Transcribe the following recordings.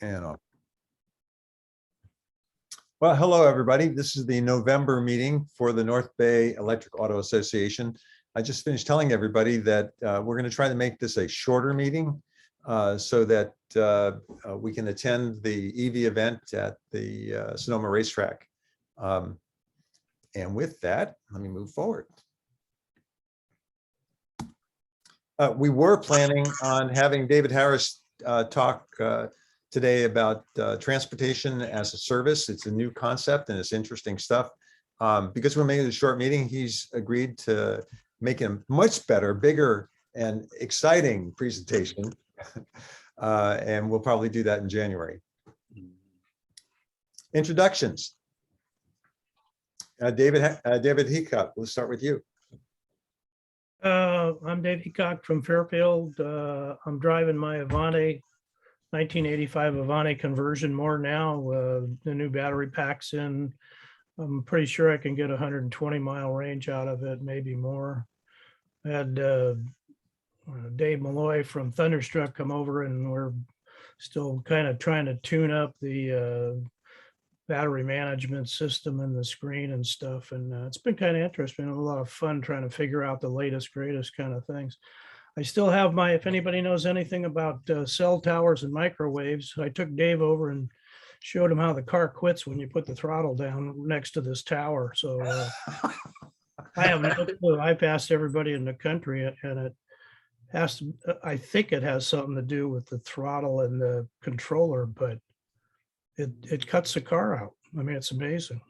And well, hello, everybody. This is the November meeting for the North Bay Electric Auto Association. I just finished telling everybody that we're going to try to make this a shorter meeting so that we can attend the EV event at the Sonoma racetrack. And with that, let me move forward. We were planning on having David Harris talk today about transportation as a service. It's a new concept and it's interesting stuff. Because we're making a short meeting, he's agreed to make a much better, bigger, and exciting presentation. And we'll probably do that in January. Introductions. David Heacock, we'll start with you. I'm Dave Heacock from Fairfield. I'm driving my Avante 1985 Avante conversion more now. The new battery packs in. I'm pretty sure I can get 120-mile range out of it, maybe more. I had Dave Malloy from Thunderstruck come over, and we're still kind of trying to tune up the battery management system and the screen and stuff. And it's been kind of interesting, a lot of fun trying to figure out the latest, greatest kind of things. I still have my, if anybody knows anything about cell towers and microwaves, I took Dave over and showed him how the car quits when you put the throttle down next to this tower. So I have no clue. I passed everybody in the country, and it has to, I think it has something to do with the throttle and the controller, but it cuts the car out. I mean, it's amazing.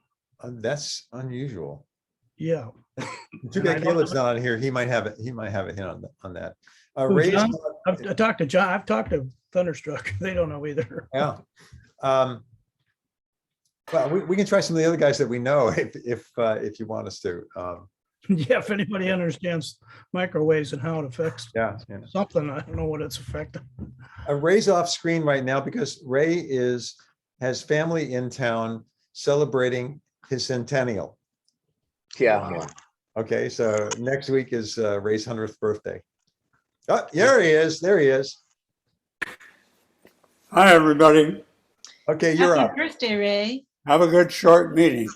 That's unusual. Yeah. Too bad Caleb's not on here. He might have it. He might have a hint on that. I've talked to John. I've talked to Thunderstruck. They don't know either. Yeah. Well, we can try some of the other guys that we know if you want us to. Yeah, if anybody understands microwaves and how it affects something, I don't know what it's affecting. Ray's off screen right now because Ray has family in town celebrating his centennial. Yeah. Wow. Okay, so next week is Ray's 100th birthday. Oh, there he is. There he is. Hi, everybody. Okay, you're Happy up. birthday, Ray. Have a good short meeting.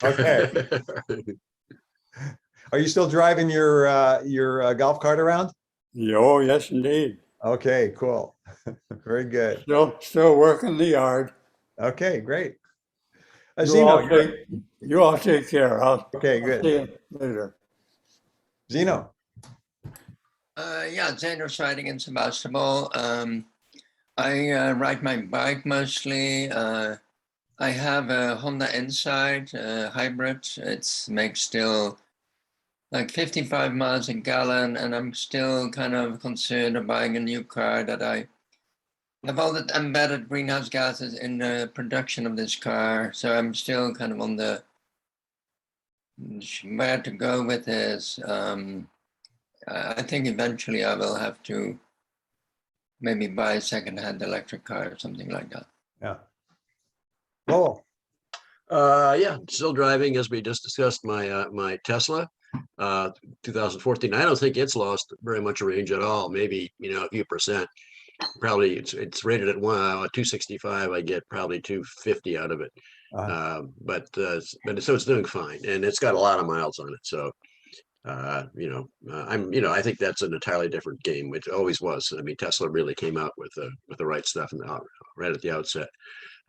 Okay. Are you still driving your golf cart around? Oh, yes, indeed. Okay, cool. Very good. Still working the yard. Okay, great. You Zeno, all take care. okay, good. See you later. Zeno. Yeah, Xander's riding in Sebastopol. I ride my bike mostly. I have a Honda Insight hybrid. It makes still like 55 miles a gallon, and I'm still kind of concerned of buying a new car that I have all the embedded greenhouse gases in the production of this car. So I'm still kind of on the where to go with this. I think eventually I will have to maybe buy a second-hand electric car or something like that. Yeah. Lowell. Yeah, still driving as we just discussed my my Tesla 2014. I don't think it's lost very much range at all. Maybe, a few percent. Probably it's rated at 265. I get probably 250 out of it. But so it's doing fine, and it's got a lot of miles on it. So I think that's an entirely different game, which always was. I mean, Tesla really came out with the right stuff right at the outset.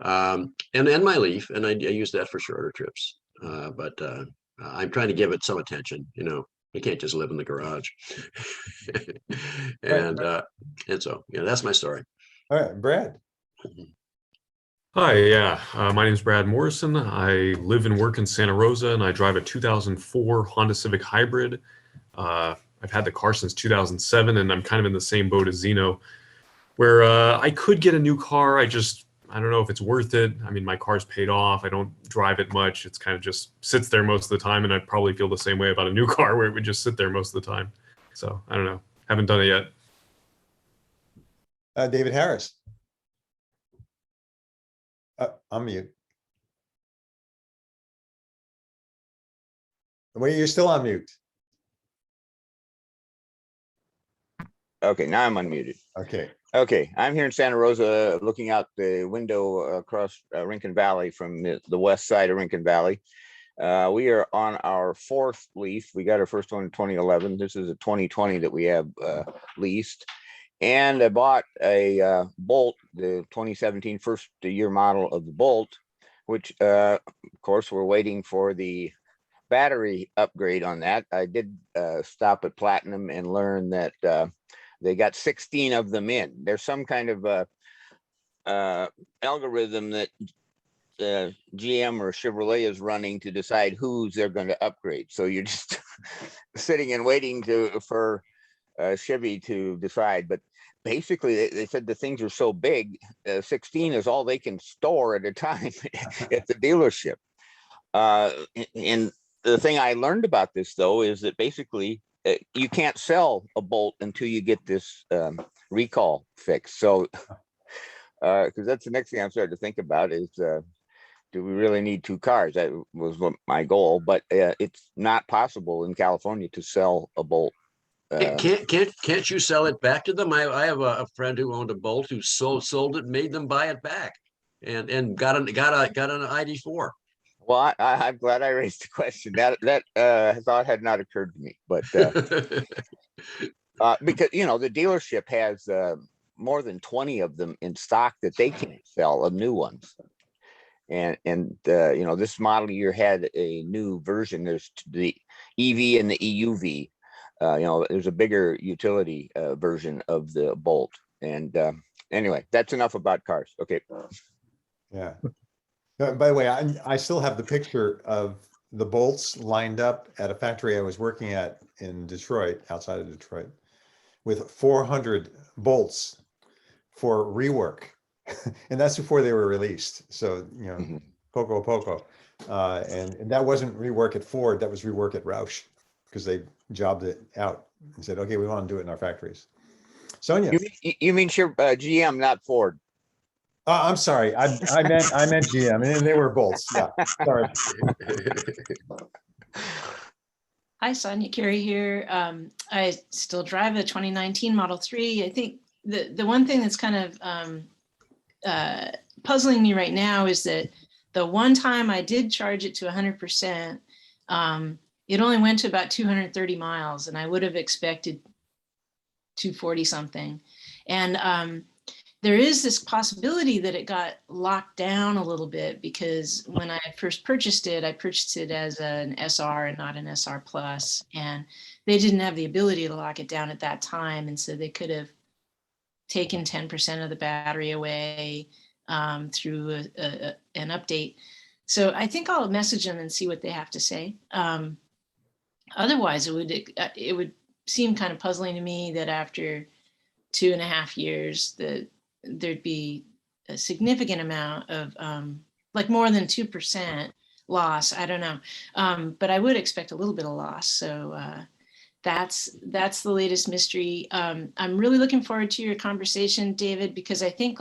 And my Leaf, and I use that for shorter trips. But I'm trying to give it some attention. You can't just live in the garage. and so that's my story. All right, Brad. Hi, yeah. My name is Brad Morrison. I live and work in Santa Rosa, and I drive a 2004 Honda Civic Hybrid. I've had the car since 2007, and I'm kind of in the same boat as Zeno, where I could get a new car. I don't know if it's worth it. I mean, my car's paid off. I don't drive it much. It's kind of just sits there most of the time, and I'd probably feel the same way about a new car where it would just sit there most of the time. So I don't know. Haven't done it yet. David Harris. I'm mute. Wait, you're still on mute. Okay, now I'm unmuted. Okay. Okay, I'm here in Santa Rosa, looking out the window across Rincon Valley from the west side of Rincon Valley. We are on our fourth lease. We got our first one in 2011. This is a 2020 that we have leased. And I bought a Bolt, the 2017 first year model of the Bolt, which of course we're waiting for the battery upgrade on that. I did stop at Platinum and learn that they got 16 of them in. There's some kind of algorithm that GM or Chevrolet is running to decide who's they're going to upgrade. So you're just sitting and waiting for Chevy to decide. But basically, they said the things are so big, 16 is all they can store at a time at the dealership. And the thing I learned about this, though, is that basically you can't sell a Bolt until you get this recall fixed. So, because that's the next thing I'm starting to think about is, do we really need two cars? That was my goal, but it's not possible in California to sell a Bolt. Can't you sell it back to them? I have a friend who owned a Bolt who sold it, made them buy it back, and got an ID4. Well, I'm glad I raised the question. That thought had not occurred to me, but because the dealership has more than 20 of them in stock that they can't sell of new ones, and this model year had a new version. There's the EV and the EUV. There's a bigger utility version of the Bolt, and anyway, that's enough about cars. Okay. Yeah. By the way, I still have the picture of the Bolts lined up at a factory I was working at in Detroit, outside of Detroit, with 400 Bolts for rework. And that's before they were released. So, poco. And that wasn't rework at Ford, that was rework at Roush, because they jobbed it out and said, okay, we want to do it in our factories. Sonia. You mean GM, not Ford? I'm sorry. I meant GM, and they were Bolts. Yeah, sorry. Hi, Sonia Carey here. I still drive a 2019 Model 3. I think the one thing that's kind of puzzling me right now is that the one time I did charge it to 100%, it only went to about 230 miles, and I would have expected 240 something. And there is this possibility that it got locked down a little bit, because when I first purchased it, I purchased it as an SR and not an SR Plus, and they didn't have the ability to lock it down at that time. And so they could have taken 10% of the battery away through an update. So I think I'll message them and see what they have to say. Otherwise, it would seem kind of puzzling to me that after 2.5 years that there'd be a significant amount of like more than 2% loss. I don't know, but I would expect a little bit of loss. So that's the latest mystery. I'm really looking forward to your conversation, David, because I think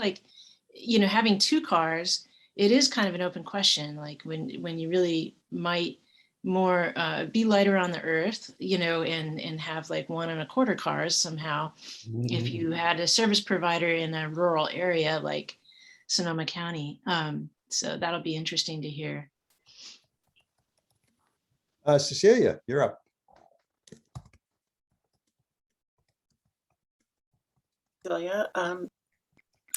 having two cars, it is kind of an open question. Like when you really might more be lighter on the earth, and have like 1.25 cars somehow. If you had a service provider in a rural area like Sonoma County. So that'll be interesting to hear. Cecilia, you're up. Celia,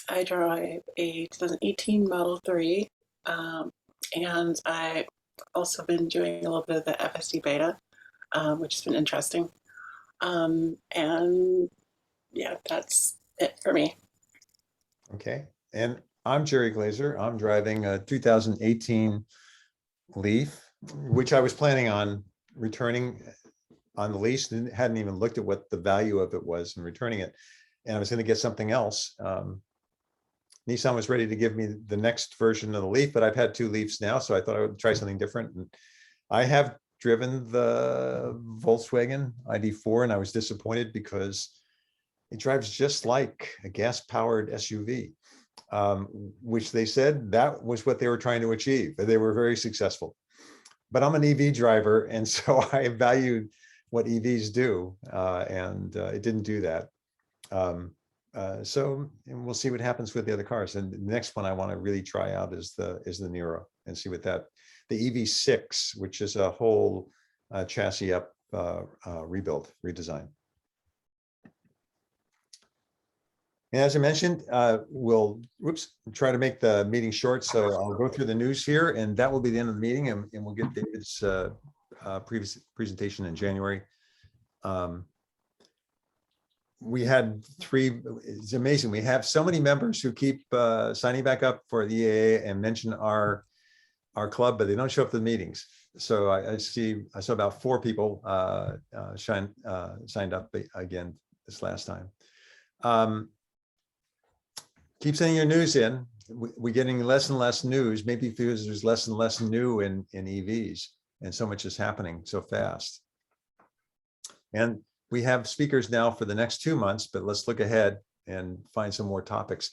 I drive a 2018 Model 3, and I also been doing a little bit of the FSD beta, which has been interesting. And yeah, that's it for me. Okay. And I'm Jerry Glazer. I'm driving a 2018 Leaf, which I was planning on returning on the lease. Hadn't even looked at what the value of it was and returning it. And I was going to get something else. Nissan was ready to give me the next version of the Leaf, but I've had two Leafs now, so I thought I would try something different. And I have driven the Volkswagen ID4, and I was disappointed because it drives just like a gas-powered SUV, which they said that was what they were trying to achieve. They were very successful. But I'm an EV driver, and so I valued what EVs do, and it didn't do that. So, and we'll see what happens with the other cars. And the next one I want to really try out is the Nero and see what the EV6, which is a whole chassis up rebuild, redesign. And as I mentioned, we'll try to make the meeting short. So I'll go through the news here, and that will be the end of the meeting, and we'll get David's previous presentation in January. We had it's amazing. We have so many members who keep signing back up for the EAA and mention our club, but they don't show up to the meetings. So I saw about 4 people signed up again this last time. Keep sending your news in. We're getting less and less news, maybe because there's less and less new in EVs, and so much is happening so fast. And we have speakers now for the next 2 months, but let's look ahead and find some more topics.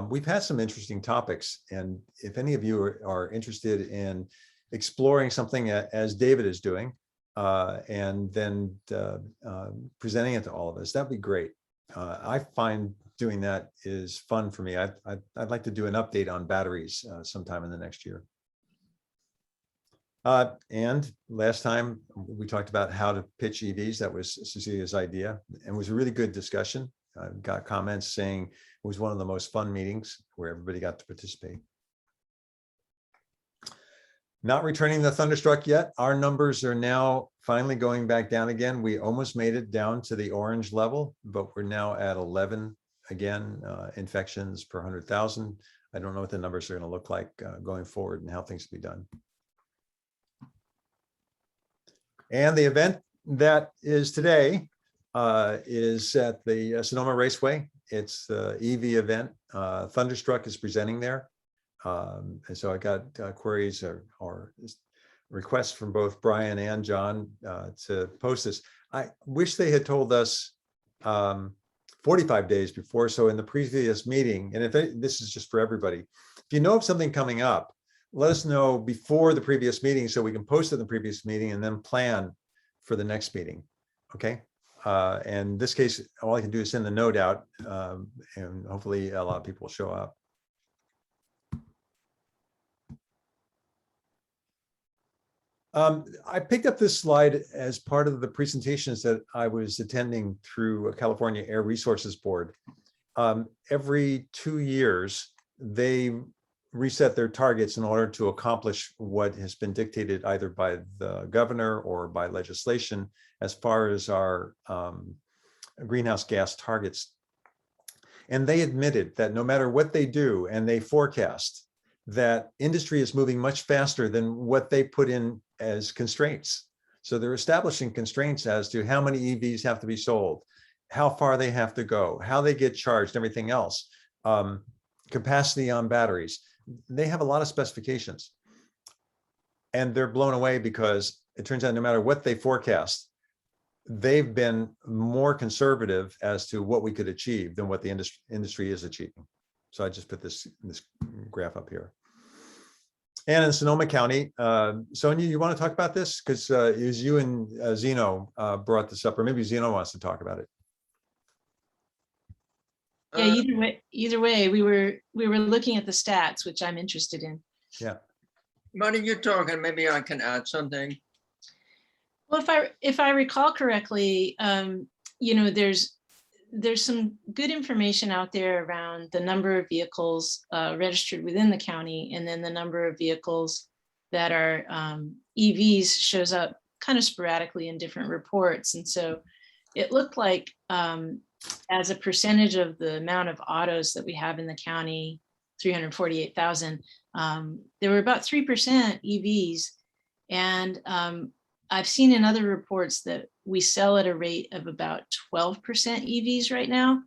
We've had some interesting topics, and if any of you are interested in exploring something as David is doing, and then presenting it to all of us, that'd be great. I find doing that is fun for me. I'd like to do an update on batteries sometime in the next year. And last time we talked about how to pitch EVs. That was Cecilia's idea, and it was a really good discussion. I got comments saying it was one of the most fun meetings where everybody got to participate. Not returning the Thunderstruck yet. Our numbers are now finally going back down again. We almost made it down to the orange level, but we're now at 11 again, infections per 100,000. I don't know what the numbers are going to look like going forward and how things will be done. And the event that is today is at the Sonoma Raceway. It's the EV event. Thunderstruck is presenting there. And so I got queries or requests from both Brian and John to post this. I wish they had told us 45 days before. So in the previous meeting, and this is just for everybody, if you know of something coming up, let us know before the previous meeting so we can post it in the previous meeting and then plan for the next meeting. Okay. And in this case, all I can do is send the note out, and hopefully a lot of people will show up. I picked up this slide as part of the presentations that I was attending through California Air Resources Board. Every 2 years, they reset their targets in order to accomplish what has been dictated either by the governor or by legislation as far as our greenhouse gas targets. And they admitted that no matter what they do, and they forecast that industry is moving much faster than what they put in as constraints. So they're establishing constraints as to how many EVs have to be sold, how far they have to go, how they get charged, everything else, capacity on batteries. They have a lot of specifications, and they're blown away because it turns out no matter what they forecast, they've been more conservative as to what we could achieve than what the industry is achieving. So I just put this graph up here. And in Sonoma County, Sonia, you want to talk about this? Because it was you and Zeno brought this up, or maybe Zeno wants to talk about it. Yeah, either way, we were looking at the stats, which I'm interested in. Yeah. What are you talking? Maybe I can add something. Well, if I recall correctly, you know, there's some good information out there around the number of vehicles registered within the county, and then the number of vehicles that are EVs shows up kind of sporadically in different reports. And so it looked like as a percentage of the amount of autos that we have in the county, 348,000, there were about 3% EVs. And I've seen in other reports that we sell at a rate of about 12% EVs right now.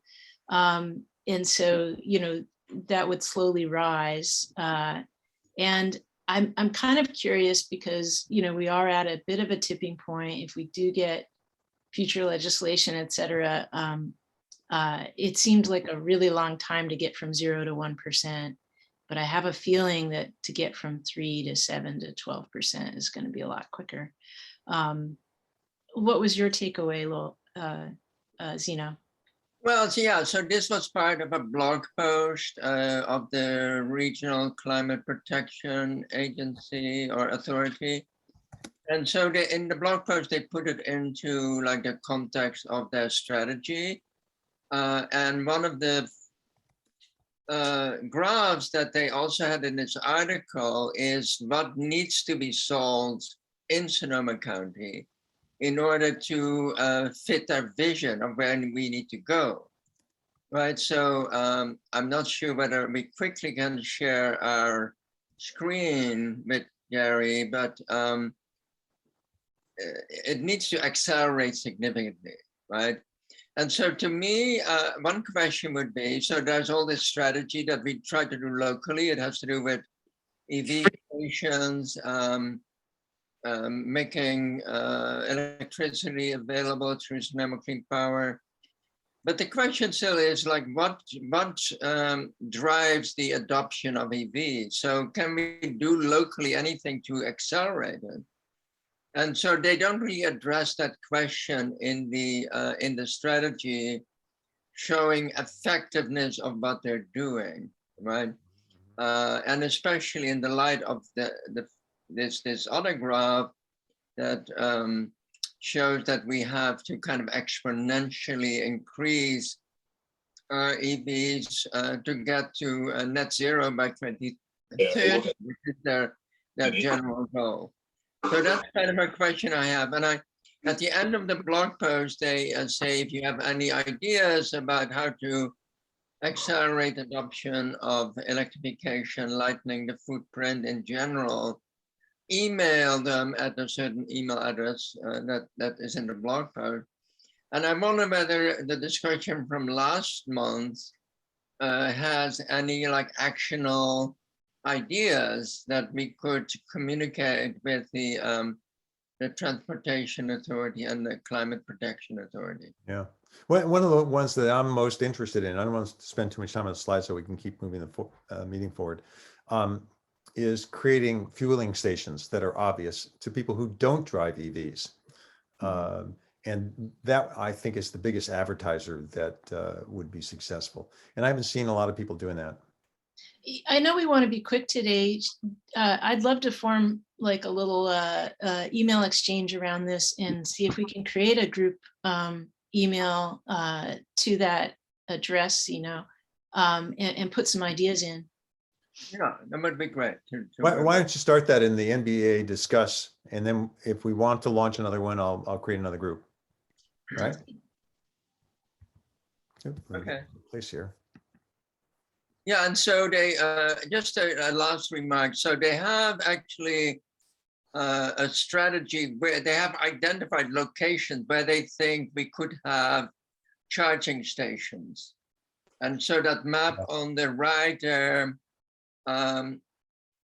And so, you know, that would slowly rise. And I'm kind of curious because, you know, we are at a bit of a tipping point. If we do get future legislation, et cetera, it seemed like a really long time to get from 0 to 1%. But I have a feeling that to get from 3 to 7 to 12% is going to be a lot quicker. What was your takeaway, Zeno? Well, so yeah, so this was part of a blog post of the Regional Climate Protection Agency or Authority. And so they, in the blog post, they put it into like the context of their strategy. And one of the graphs that they also had in this article is what needs to be solved in Sonoma County in order to fit our vision of where we need to go, right? So I'm not sure whether we quickly can share our screen with Gary, but it needs to accelerate significantly, right? And so to me, one question would be, so there's all this strategy that we try to do locally. It has to do with EV stations, making electricity available through Sonoma Clean Power. But the question still is like, what drives the adoption of EVs? So can we do locally anything to accelerate it? And so they don't really address that question in the strategy, showing effectiveness of what they're doing, right? And especially in the light of this other graph that shows that we have to kind of exponentially increase EVs to get to net zero by 2030, which is their general goal. So that's kind of a question I have. And at the end of the blog post, they say, if you have any ideas about how to accelerate adoption of electrification, lightening the footprint in general, email them at a certain email address that is in the blog post. And I wonder whether the discussion from last month has any like actionable ideas that we could communicate with the Transportation Authority and the Climate Protection Authority. Yeah. One of the ones that I'm most interested in, I don't want to spend too much time on the slide so we can keep moving the meeting forward, is creating fueling stations that are obvious to people who don't drive EVs. And that, I think, is the biggest advertiser that would be successful. And I haven't seen a lot of people doing that. I know we want to be quick today. I'd love to form like a little email exchange around this and see if we can create a group email to that address, you know, and put some ideas in. Yeah, that would be great. Why don't you start that in the NBEAA discuss, and then if we want to launch another one, I'll create another group. Right? Okay. Place here. Yeah, and so they just a last remark. So they have actually a strategy where they have identified locations where they think we could have charging stations, and so that map on the right there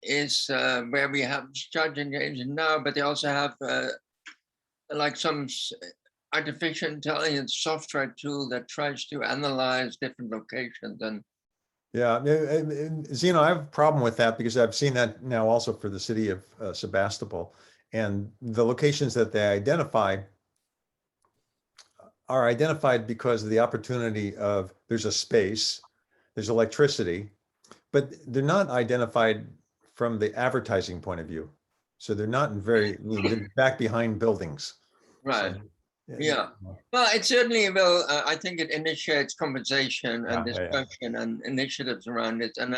is where we have charging stations now, but they also have like some artificial intelligence software tool that tries to analyze different locations. And yeah, Zeno, I have a problem with that because I've seen that now also for the city of Sebastopol, and the locations that they identify are identified because of the opportunity of there's a space, there's electricity, but they're not identified from the advertising point of view. So they're not in they're back behind buildings. right. So, yeah. Well, it certainly will. I think it initiates conversation and discussion and initiatives around it. And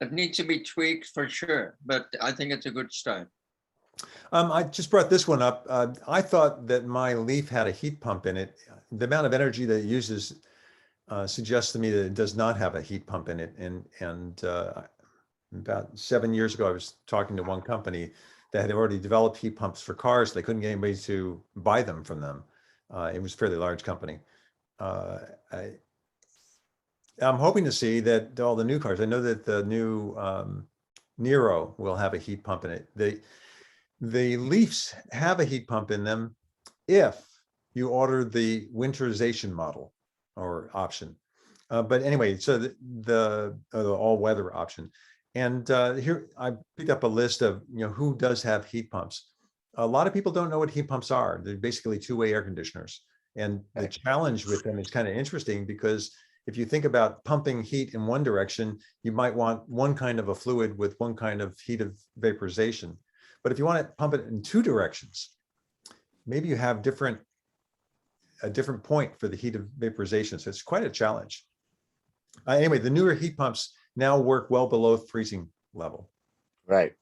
it needs to be tweaked for sure. But I think it's a good start. I just brought this one up. I thought that my Leaf had a heat pump in it. The amount of energy that it uses suggests to me that it does not have a heat pump in it. And about 7 years ago, I was talking to one company that had already developed heat pumps for cars. They couldn't get anybody to buy them from them. It was a fairly large company. I'm hoping to see that all the new cars, I know that the new Nero will have a heat pump in it. The Leafs have a heat pump in them if you order the winterization model or option. But anyway, so the all-weather option. And here I picked up a list of who does have heat pumps. A lot of people don't know what heat pumps are. They're basically two-way air conditioners. And the challenge with them is kind of interesting because if you think about pumping heat in one direction, you might want one kind of a fluid with one kind of heat of vaporization. But if you want to pump it in two directions, maybe you have a different point for the heat of vaporization. So it's quite a challenge. Anyway, the newer heat pumps now work well below freezing level. Right.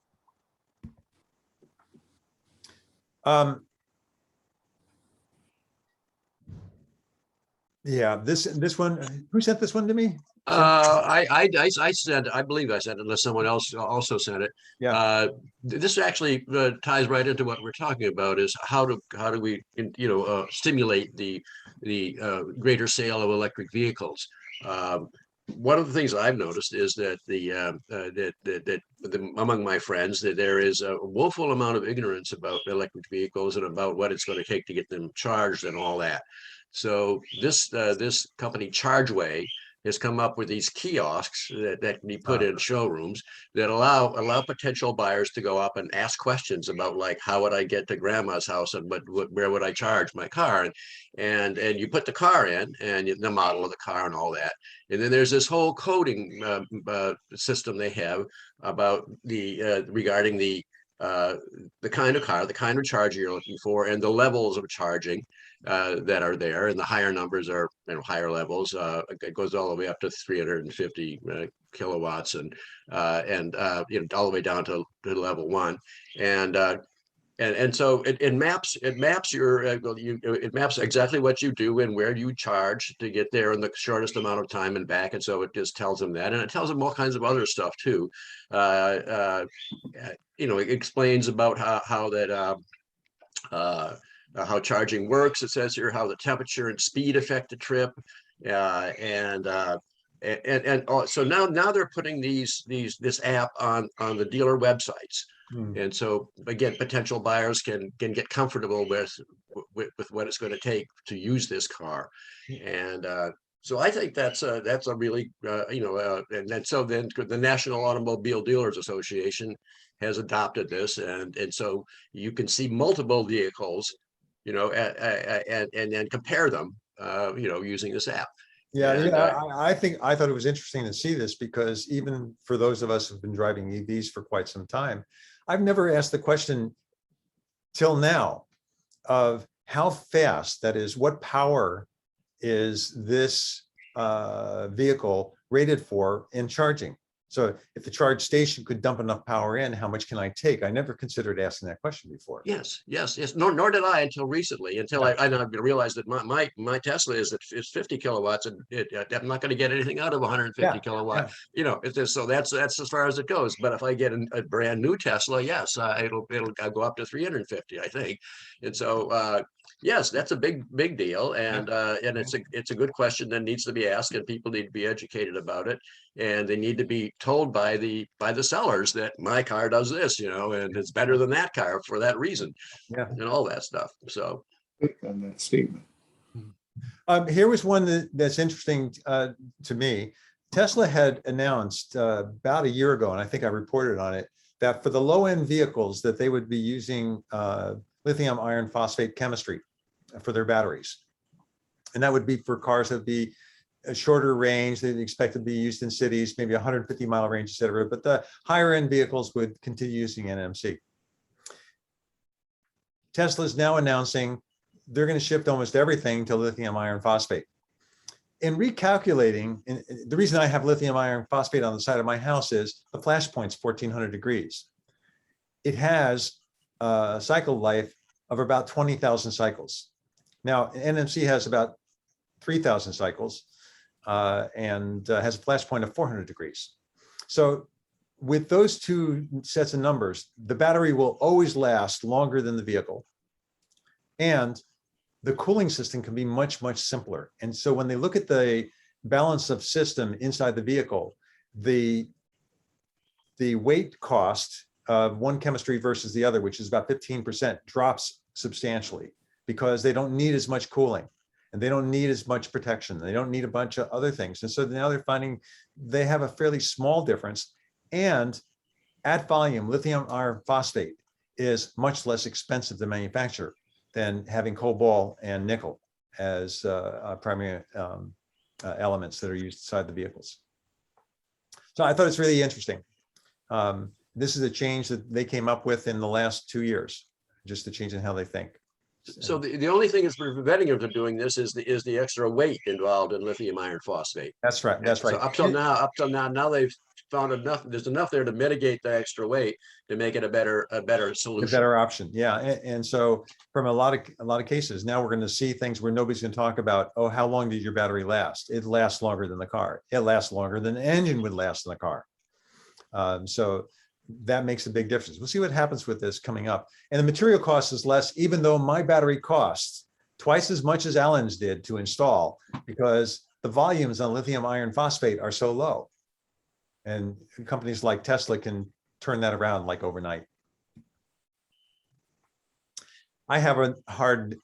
Yeah, this one, who sent this one to me? I sent, I believe I sent it, unless someone else also sent it. Yeah. This actually ties right into what we're talking about, is how do we, stimulate the greater sale of electric vehicles. One of the things I've noticed is that among my friends, that there is a woeful amount of ignorance about electric vehicles and about what it's going to take to get them charged and all that. So this company Chargeway has come up with these kiosks that can be put in showrooms that allow potential buyers to go up and ask questions about, like, how would I get to grandma's house, and where would I charge my car, and you put the car in and the model of the car and all that, and then there's this whole coding system they have about regarding the kind of car, the kind of charger you're looking for, and the levels of charging that are there, and the higher numbers are higher levels. It goes all the way up to 350 kilowatts, and all the way down to level 1, and so it maps exactly what you do and where you charge to get there in the shortest amount of time and back, and so it just tells them that, and it tells them all kinds of other stuff too. It explains about how charging works. It says here how the temperature and speed affect the trip, so now they're putting this app on the dealer websites, and so again, potential buyers can get comfortable with what it's going to take to use this car, and so I think that's a really and then so then the National Automobile Dealers Association has adopted this, and so you can see multiple vehicles, and then compare them, using this app. Yeah, And, I thought it was interesting to see this, because even for those of us who've been driving EVs for quite some time, I've never asked the question till now of how fast, that is, what power is this vehicle rated for in charging? So if the charge station could dump enough power in, how much can I take? I never considered asking that question before. Yes. Nor did I until recently, until I realized that my Tesla is 50 kilowatts, and I'm not going to get anything out of 150 kilowatt. So that's as far as it goes. But if I get a brand new Tesla, yes, it'll go up to 350, I think. And so yes, that's a big deal, and it's a good question that needs to be asked, and people need to be educated about it, and they need to be told by the sellers that my car does this, and it's better than that car for that reason, and all that stuff. So On that statement. Here was one that's interesting to me. Tesla had announced about a year ago, and I think I reported on it, that for the low-end vehicles that they would be using lithium iron phosphate chemistry for their batteries. And that would be for cars that would be a shorter range. They'd expect to be used in cities, maybe 150-mile range, et cetera. But the higher end vehicles would continue using NMC. Tesla is now announcing they're going to shift almost everything to lithium iron phosphate. In recalculating, the reason I have lithium iron phosphate on the side of my house is the flash point's 1400 degrees. It has a cycle life of about 20,000 cycles. Now, NMC has about 3,000 cycles and has a flash point of 400 degrees. So with those two sets of numbers, the battery will always last longer than the vehicle. And the cooling system can be much, much simpler. And so when they look at the balance of system inside the vehicle, the weight cost of one chemistry versus the other, which is about 15%, drops substantially, because they don't need as much cooling and they don't need as much protection. They don't need a bunch of other things. And so now they're finding they have a fairly small difference. And at volume, lithium iron phosphate is much less expensive to manufacture than having cobalt and nickel. as primary elements that are used inside the vehicles. So I thought it's really interesting. This is a change that they came up with in the last 2 years, just a change in how they think. So the only thing that's preventing them from doing this is the extra weight involved in lithium iron phosphate. That's right. That's right. So up till now they've found enough. There's enough there to mitigate the extra weight to make it a better A solution. better option. Yeah. And so from a lot of cases, now we're going to see things where nobody's going to talk about, oh, how long did your battery last? It lasts longer than the car. It lasts longer than the engine would last in the car. So that makes a big difference. We'll see what happens with this coming up. And the material cost is less, even though my battery costs twice as much as Alan's did to install, because the volumes on lithium iron phosphate are so low. And companies like Tesla can turn that around like overnight. I have a hard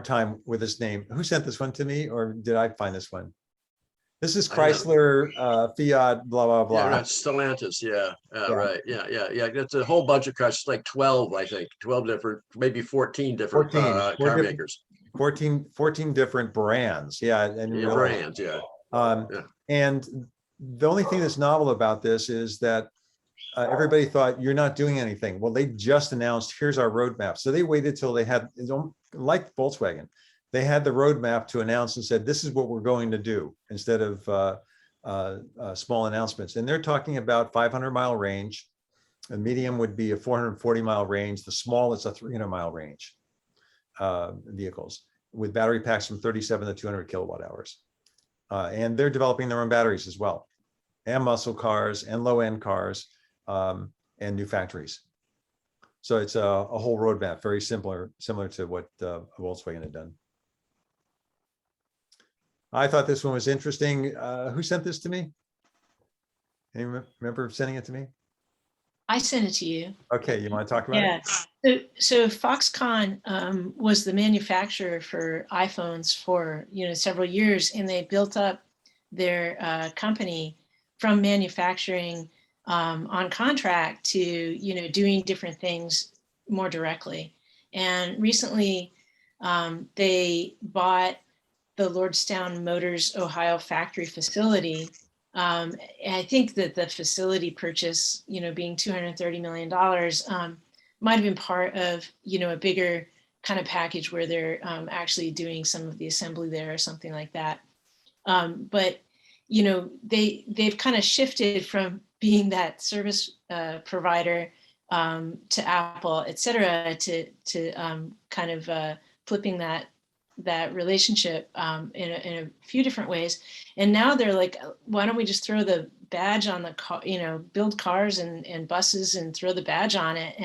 time with this name. Who sent this one to me, or did I find this one? This is Chrysler, Fiat, blah, blah, blah. Yeah, right. Stellantis, yeah, right, yeah. That's a whole bunch of cars, it's like 12, I think, 12 different, maybe 14 different car makers. 14 different brands, yeah. And brands, yeah. And the only thing that's novel about this is that everybody thought you're not doing anything. Well, they just announced, here's our roadmap. So they waited till they had, like Volkswagen, they had the roadmap to announce and said, this is what we're going to do, instead of small announcements. And they're talking about 500-mile range. A medium would be a 440-mile range. The small is a 300-mile range vehicles with battery packs from 37 to 200 kilowatt hours. And they're developing their own batteries as well, and muscle cars and low-end cars and new factories. So it's a whole roadmap, very similar to what Volkswagen had done. I thought this one was interesting. Who sent this to me? Anyone remember sending it to me? I sent it to you. Okay, you want to talk about it? Yeah. So Foxconn was the manufacturer for iPhones for several years, and they built up their company from manufacturing on contract to doing different things more directly. And recently, they bought the Lordstown Motors Ohio factory facility. I think that the facility purchase, being $230 million, might have been part of, a bigger kind of package where they're actually doing some of the assembly there or something like that. But, they've kind of shifted from being that service provider to Apple, et cetera, to kind of flipping that relationship in a few different ways. And now they're like, why don't we just throw the badge on the car, build cars and buses and throw the badge on it.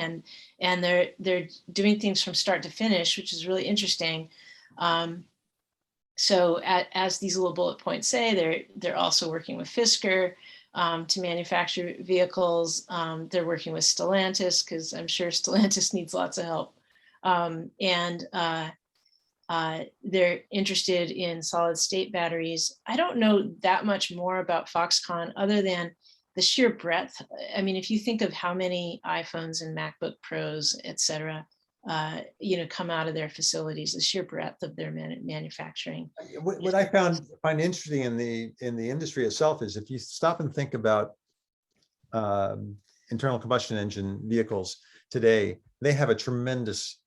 And they're doing things from start to finish, which is really interesting. So as these little bullet points say, they're also working with Fisker to manufacture vehicles. They're working with Stellantis, because I'm sure Stellantis needs lots of help. They're interested in solid state batteries. I don't know that much more about Foxconn other than the sheer breadth. I mean, if you think of how many iPhones and MacBook Pros, et cetera, come out of their facilities, the sheer breadth of their manufacturing. What I find interesting in the industry itself is, if you stop and think about internal combustion engine vehicles today, they have a tremendous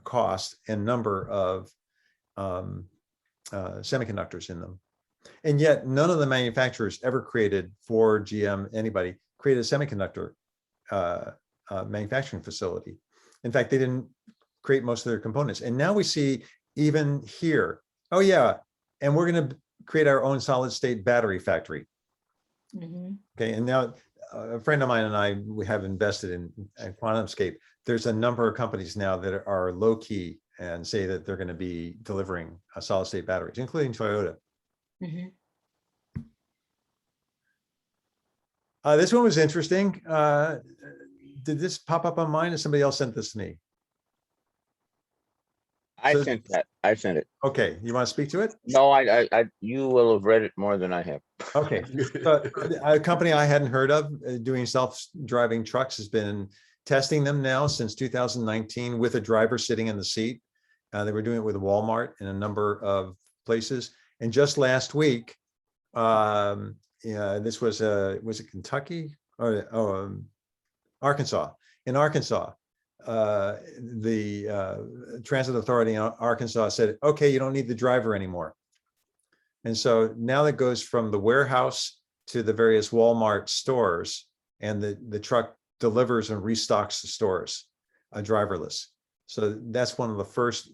cost and number of semiconductors in them. And yet none of the manufacturers ever created, Ford, GM, anybody, created a semiconductor manufacturing facility. In fact, they didn't create most of their components. And now we see, even here, oh yeah, and we're going to create our own solid state battery factory. Mm-hmm. Okay, and now a friend of mine and we have invested in QuantumScape. There's a number of companies now that are low key and say that they're going to be delivering solid state batteries, including Toyota. Mm-hmm. This one was interesting. Did this pop up on mine, or somebody else sent this to me? I sent that. I sent it. Okay, you want to speak to it? No, you will have read it more than I have. Okay, so a company I hadn't heard of doing self-driving trucks has been testing them now since 2019 with a driver sitting in the seat. They were doing it with Walmart in a number of places. And just last week, yeah, this was it Kentucky or Arkansas? In Arkansas, the transit authority in Arkansas said, okay, you don't need the driver anymore. And so now that goes from the warehouse to the various Walmart stores, and the truck delivers and restocks the stores, driverless. So that's one of the first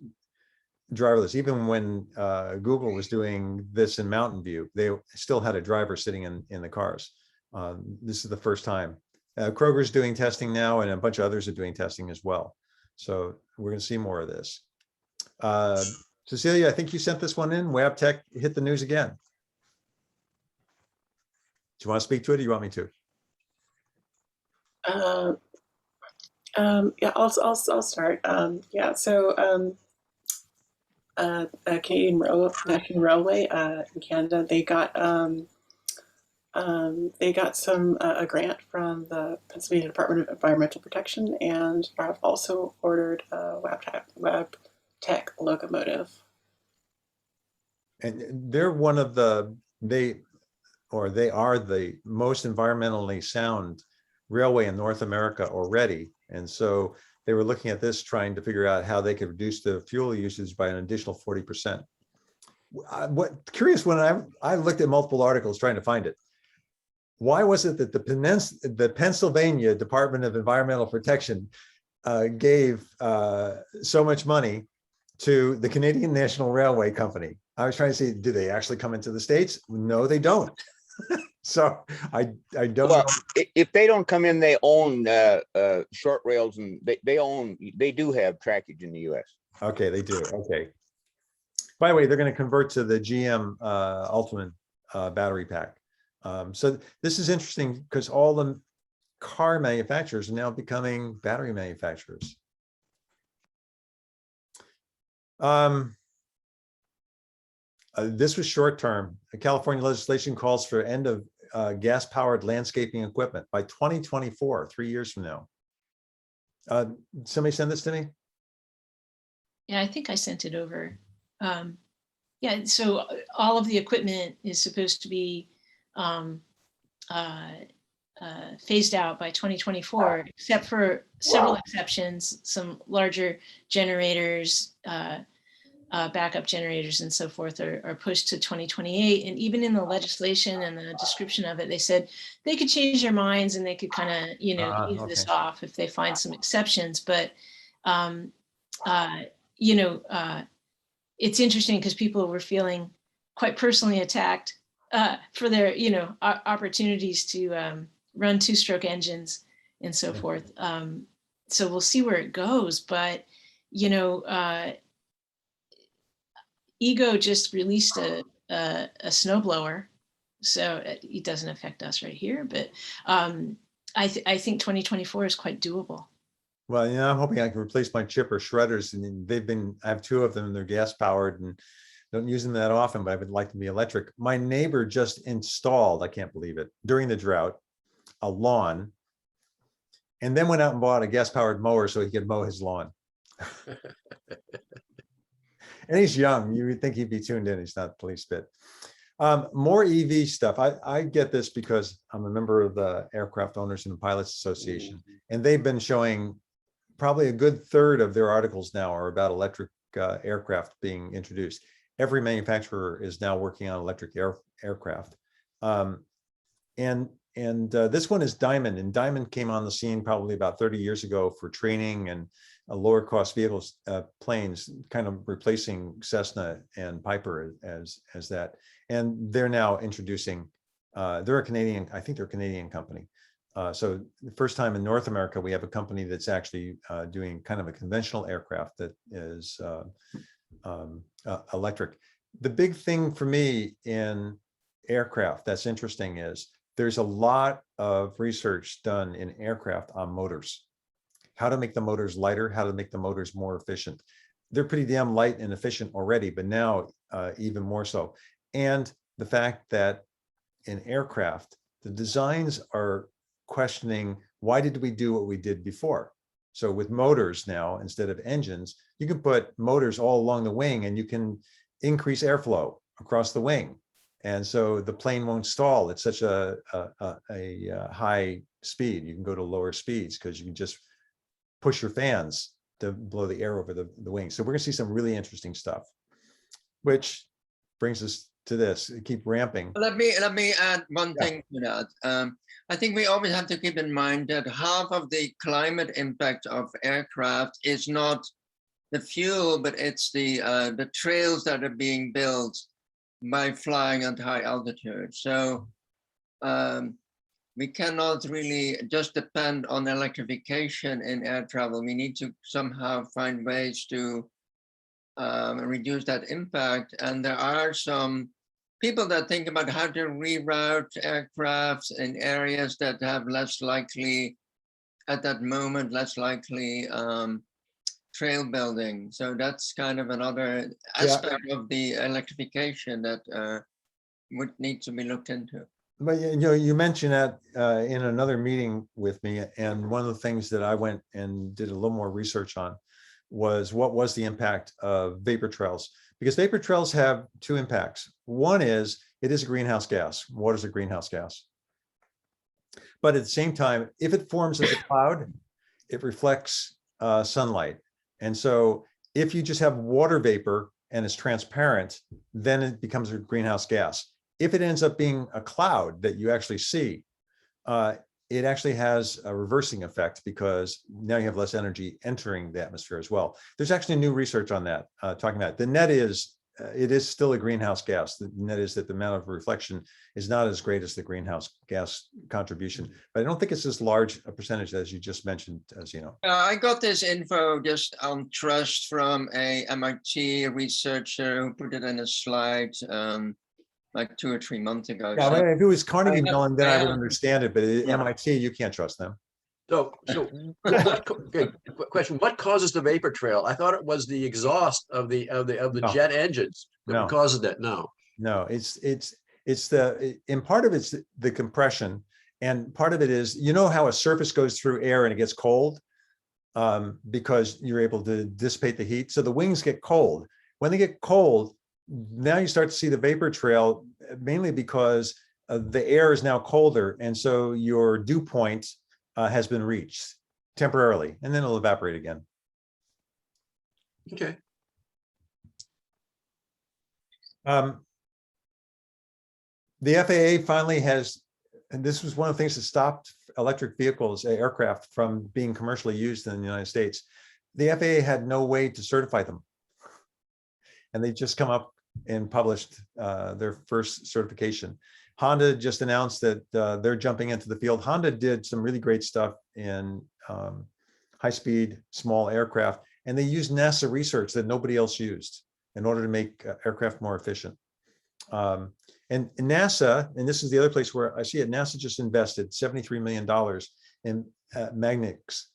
driverless. Even when Google was doing this in Mountain View, they still had a driver sitting in the cars. This is the first time. Kroger's doing testing now, and a bunch of others are doing testing as well. So we're going to see more of this. Cecilia, I think you sent this one in. WebTech hit the news again. Do you want to speak to it, or do you want me to? Yeah, I'll start. Yeah, so Canadian National Railway in Canada, they got some a grant from the Pennsylvania Department of Environmental Protection, and have also ordered a WebTech locomotive. And they're one of they are the most environmentally sound railway in North America already. And so they were looking at this, trying to figure out how they could reduce the fuel usage by an additional 40%. Curious, when I looked at multiple articles trying to find it, why was it that the Pennsylvania Department of Environmental Protection gave so much money to the Canadian National Railway Company? I was trying to see, do they actually come into the States? No, they don't. So I don't know. If they don't come in, they own short rails, and they do have trackage in the US. Okay, they do. Okay. By the way, they're going to convert to the GM Ultimate battery pack. So this is interesting because all the car manufacturers are now becoming battery manufacturers. This was short term. California legislation calls for end of gas-powered landscaping equipment by 2024, 3 years from now. Somebody send this to me? Yeah, I think I sent it over. Yeah, so all of the equipment is supposed to be phased out by 2024, except for several exceptions. Some larger generators, backup generators and so forth are pushed to 2028. And even in the legislation and the description of it, they said they could change their minds and they could kind of, ease this off if they find some exceptions. But, it's interesting because people were feeling quite personally attacked for their, opportunities to run two-stroke engines and so forth. So we'll see where it goes. But, Ego just released a snowblower, so it doesn't affect us right here. But I think 2024 is quite doable. Well, I'm hoping I can replace my chipper shredders, and I have two of them, and they're gas powered, and don't use them that often, but I would like to be electric. My neighbor just installed, I can't believe it, during the drought, a lawn, and then went out and bought a gas powered mower so he could mow his lawn. And he's young. You would think he'd be tuned in. He's not the least bit. More EV stuff. I get this because I'm a member of the Aircraft Owners and Pilots Association, and they've been showing probably a good third of their articles now are about electric aircraft being introduced. Every manufacturer is now working on electric aircraft. And this one is Diamond, and Diamond came on the scene probably about 30 years ago for training and lower cost vehicles, planes, kind of replacing Cessna and Piper as that. And they're now introducing, they're a Canadian, I think they're a Canadian company. So the first time in North America, we have a company that's actually doing kind of a conventional aircraft that is electric. The big thing for me in aircraft that's interesting is there's a lot of research done in aircraft on motors, how to make the motors lighter, how to make the motors more efficient. They're pretty damn light and efficient already, but now even more so. And the fact that in aircraft, the designs are questioning, why did we do what we did before? So with motors now, instead of engines, you can put motors all along the wing and you can increase airflow across the wing. And so the plane won't stall at such a high speed. You can go to lower speeds because you can just push your fans to blow the air over the wing. So we're gonna see some really interesting stuff, which brings us to this, keep ramping. Let me add one Yeah. thing to that. I think we always have to keep in mind that half of the climate impact of aircraft is not the fuel, but it's the trails that are being built by flying at high altitude. So we cannot really just depend on electrification in air travel. We need to somehow find ways to reduce that impact. And there are some people that think about how to reroute aircraft in areas that have less likely, at that moment, less likely trail building. So that's kind of another aspect of the electrification that would need to be looked into. But you know, you mentioned that in another meeting with me, and one of the things that I went and did a little more research on was what was the impact of vapor trails, because vapor trails have two impacts. One is it is a greenhouse gas. Water is a greenhouse gas. But at the same time, if it forms as a cloud, it reflects sunlight. And so if you just have water vapor and it's transparent, then it becomes a greenhouse gas. If it ends up being a cloud that you actually see, it actually has a reversing effect because now you have less energy entering the atmosphere as well. There's actually new research on that, talking about it. The net is, it is still a greenhouse gas. The net is that the amount of reflection is not as great as the greenhouse gas contribution, but I don't think it's as large a percentage as you just mentioned, as you know. I got this info just on trust from a MIT researcher who put it in a slide like 2 or 3 months ago. Yeah, So if it was Carnegie Mellon, then I would have- understand it, but at Yeah. MIT, you can't trust them. So okay, question, what causes the vapor trail? I thought it was the exhaust of the No. jet engines No. that causes that. No. No, it's and part of it's the compression, and part of it is, you know how a surface goes through air and it gets cold because you're able to dissipate the heat. So the wings get cold. When they get cold, now you start to see the vapor trail, mainly because the air is now colder, and so your dew point has been reached temporarily, and then it'll evaporate again. Okay. The FAA finally has, and this was one of the things that stopped electric vehicles, aircraft, from being commercially used in the United States. The FAA had no way to certify them. And they just come up and published their first certification. Honda just announced that they're jumping into the field. Honda did some really great stuff in high-speed small aircraft, and they used NASA research that nobody else used in order to make aircraft more efficient. And NASA, and this is the other place where I see it, NASA just invested $73 million in Magnix.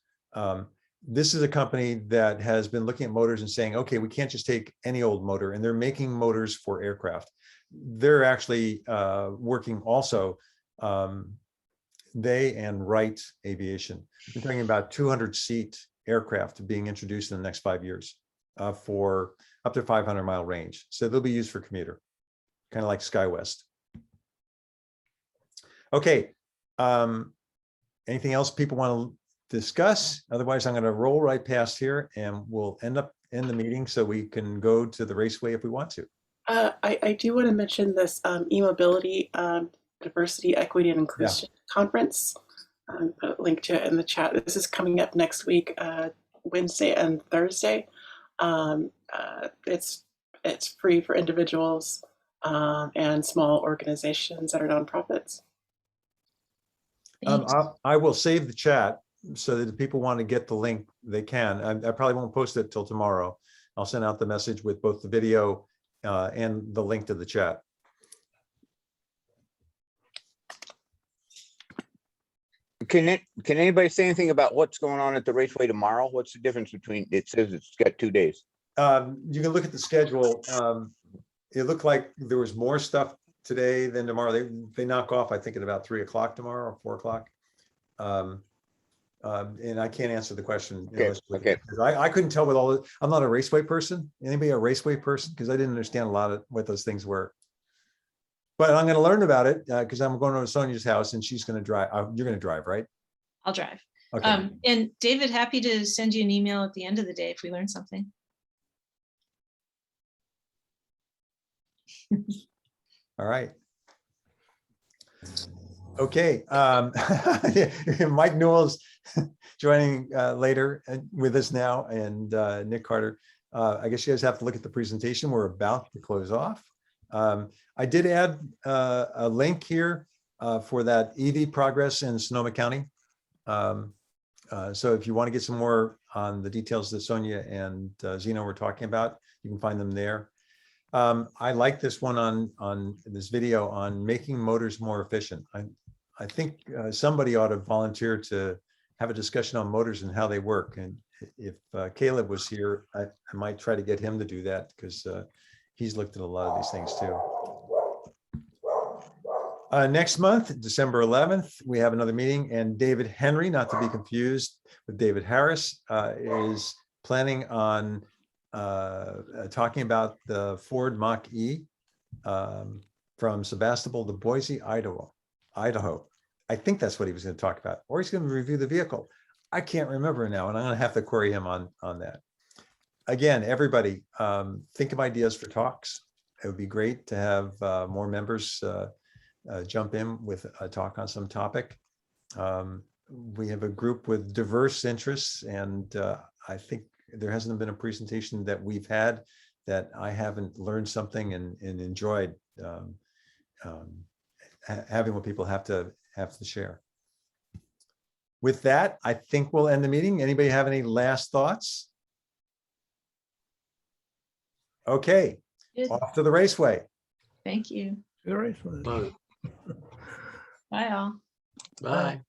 This is a company that has been looking at motors and saying, okay, we can't just take any old motor, and they're making motors for aircraft. They're actually working also, they and Wright Aviation. We're talking about 200-seat aircraft being introduced in the next 5 years for up to 500-mile range. So they'll be used for commuter, kind of like SkyWest. Okay, anything else people want to discuss? Otherwise, I'm going to roll right past here and we'll end up in the meeting so we can go to the raceway if we want to. I do want to mention this e-mobility, diversity, equity, and inclusion conference. Put a link to it in the chat. This is coming up next week, Wednesday and Thursday. It's free for individuals and small organizations that are nonprofits. I will save the chat so that if people want to get the link, they can. I probably won't post it till tomorrow. I'll send out the message with both the video and the link to the chat. Can anybody say anything about what's going on at the raceway tomorrow? What's the difference between, it says it's got 2 days. You can look at the schedule. It looked like there was more stuff today than tomorrow. They knock off, I think, at about 3 o'clock tomorrow or 4 o'clock. And I can't answer the question. Okay, okay. because I couldn't tell with all, I'm not a Raceway person. Anybody a Raceway person? Because I didn't understand a lot of what those things were. But I'm going to learn about it because I'm going to Sonia's house and she's going to drive. You're going to drive, right? I'll drive. Okay. And David, happy to send you an email at the end of the day if we learn something. All right. Okay. Mike Newell's joining later with us now, and Nick Carter. I guess you guys have to look at the presentation. We're about to close off. I did add a link here for that EV progress in Sonoma County. So if you want to get some more on the details that Sonia and Zeno were talking about, you can find them there. I like this one on this video on making motors more efficient. I think somebody ought to volunteer to have a discussion on motors and how they work. And if Caleb was here, I might try to get him to do that because he's looked at a lot of these things too. Next month, December 11th, we have another meeting, and David Henry, not to be confused with David Harris, is planning on talking about the Ford Mach-E from Sebastopol to Boise, Idaho. I think that's what he was going to talk about, or he's going to review the vehicle. I can't remember now, and I'm going to have to query him on that. Again, everybody, think of ideas for talks. It would be great to have more members jump in with a talk on some topic. We have a group with diverse interests, and I think there hasn't been a presentation that we've had that I haven't learned something and enjoyed having what people have to share. With that, I think we'll end the meeting. Anybody have any last thoughts? Okay, Good. off to the raceway. Thank you. The Raceway. Bye. Bye all. Bye.